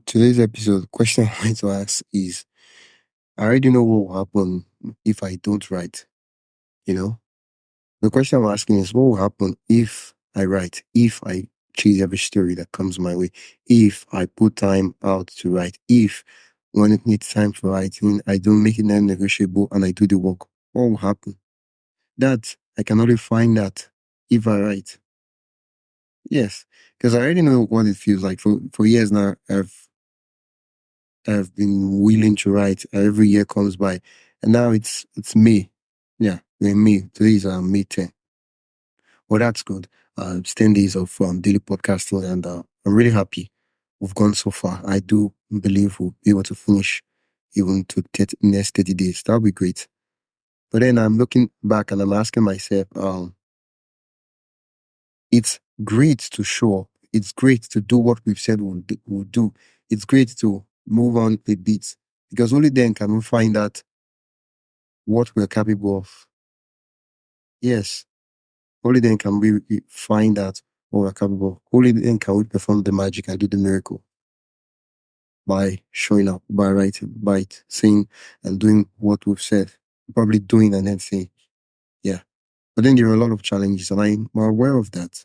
Today's episode, question I want to ask is I already know what will happen if I don't write, you know? The question I'm asking is what will happen if I write, if I chase every story that comes my way, if I put time out to write, if when it needs time for writing, I don't make it non-negotiable and I do the work. What will happen? That I can only find that if I write. Yes, because I already know what it feels like. For years now, I've been willing to write. Every year comes by, and now it's May. Yeah, we're in May. Today is May 10. Well, that's good. It's 10 days of daily podcasting, and I'm really happy we've gone so far. I do believe we'll be able to finish even to next 30 days. That'll be great. But then I'm looking back and I'm asking myself, it's great to show up. It's great to do what we've said we'll do. It's great to move on a bit because only then can we find out what we're capable of. Yes, only then can we find out what we're capable of. Only then can we perform the magic and do the miracle by showing up, by writing, by saying and doing what we've said. Probably doing and then saying, yeah. But then there are a lot of challenges, and I'm aware of that.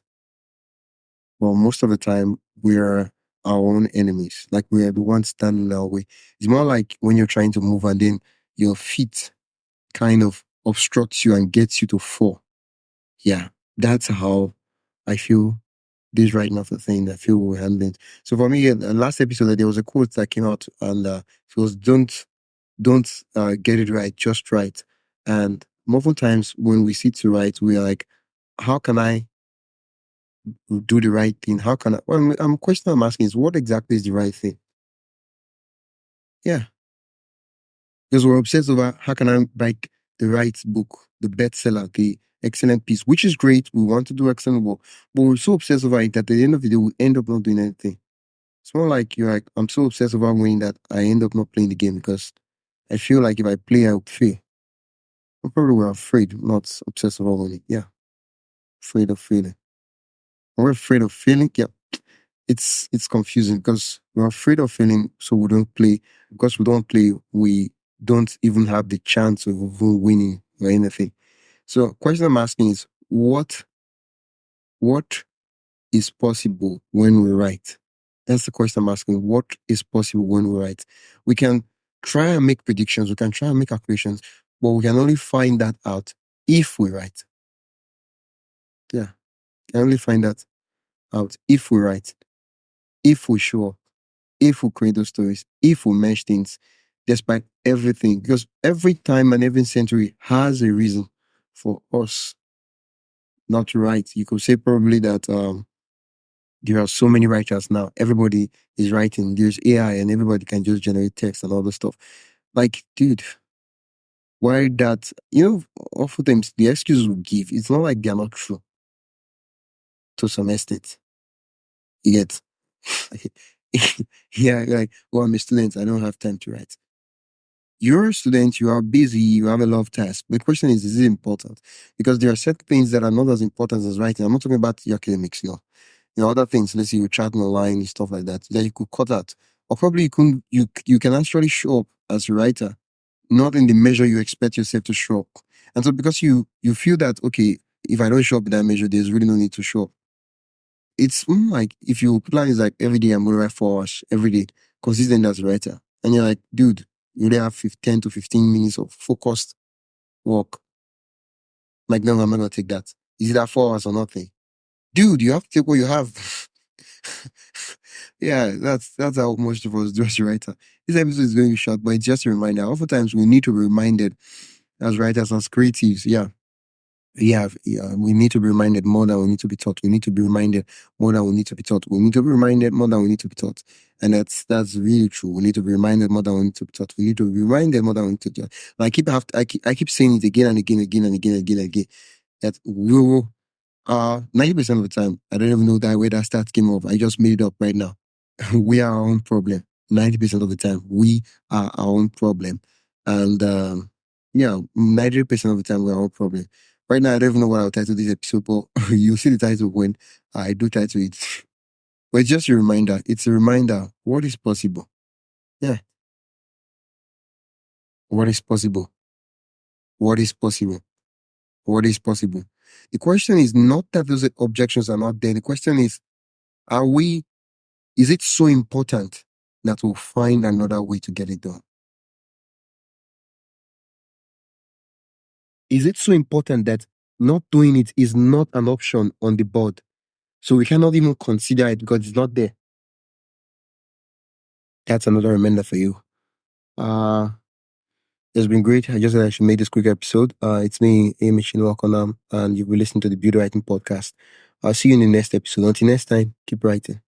Well, most of the time, we're our own enemies. Like we are the ones standing in our way. It's more like when you're trying to move and then your feet kind of obstructs you and gets you to fall. Yeah, that's how I feel this right now for the thing. I feel we're handling. So for me, the last episode, there was a quote that came out, and it was don't get it right, just right. And multiple times when we sit to write, we are like, how can I do the right thing? How can I? Well, question I'm asking is, what exactly is the right thing? Yeah, because we're obsessed over how can I write the right book, the bestseller, the excellent piece, which is great. We want to do excellent work, but we're so obsessed over it that at the end of the day, we end up not doing anything. It's more like you're like, I'm so obsessed over winning that I end up not playing the game because I feel like if I play, I would fail. I'm probably we're afraid, not obsessed about winning. Yeah, afraid of failing. We're afraid of failing. Yeah, it's confusing because we're afraid of failing, so we don't play. Because we don't play, we don't even have the chance of even winning or anything. So, question I'm asking is, what is possible when we write? That's the question I'm asking. What is possible when we write? We can try and make predictions. We can try and make calculations, but we can only find that out if we write. Yeah, can only find that out if we write, if we show up, if we create those stories, if we mesh things, despite everything. Because every time and every century has a reason for us not to write. You could say probably that there are so many writers now. Everybody is writing. There's AI and everybody can just generate text and all this stuff. Like, dude, why that? Oftentimes the excuses we give, it's not like they're not true to some extent. You get, yeah, like, well, I'm a student. I don't have time to write. You're a student, you are busy, you have a lot of tasks. The question is it important? Because there are certain things that are not as important as writing. I'm not talking about your academics, no. Other things, let's say you're chatting online and stuff like that you could cut out. Or probably you can actually show up as a writer, not in the measure you expect yourself to show up. And so because you feel that, okay, if I don't show up in that measure, there's really no need to show up. It's like if your plan is like every day I'm gonna write 4 hours every day, consistent as a writer, and you're like, dude, you only have 10 to 15 minutes of focused work. Like, no, I'm not gonna take that. Is it that 4 hours or nothing? Dude, you have to take what you have. Yeah, that's how most of us do as a writer. This episode is going to be short, but it's just a reminder. Oftentimes we need to be reminded as writers, as creatives, yeah, we need to be reminded more than we need to be taught. We need to be reminded more than we need to be taught. We need to be reminded more than we need to be taught. And that's really true. We need to be reminded more than we need to be taught. We need to be reminded more than we need to be taught. And I keep saying it again and again, again and again, again and again. That we will 90% of the time, I don't even know that where that stat came up. I just made it up right now. We are our own problem. 90% of the time, we are our own problem. And yeah, 90% of the time, we're our own problem. Right now, I don't even know what I'll title this episode, but you'll see the title when I do title it. But it's just a reminder. It's a reminder. What is possible? Yeah. What is possible? What is possible? What is possible? The question is not that those objections are not there. The question is, is it so important that we'll find another way to get it done? Is it so important that not doing it is not an option on the board? So we cannot even consider it because it's not there. That's another reminder for you. It's been great. I just said I should make this quick episode. It's me, Amy Shinwakonam, and you've been listening to the Buildwriting podcast. I'll see you in the next episode. Until next time, keep writing.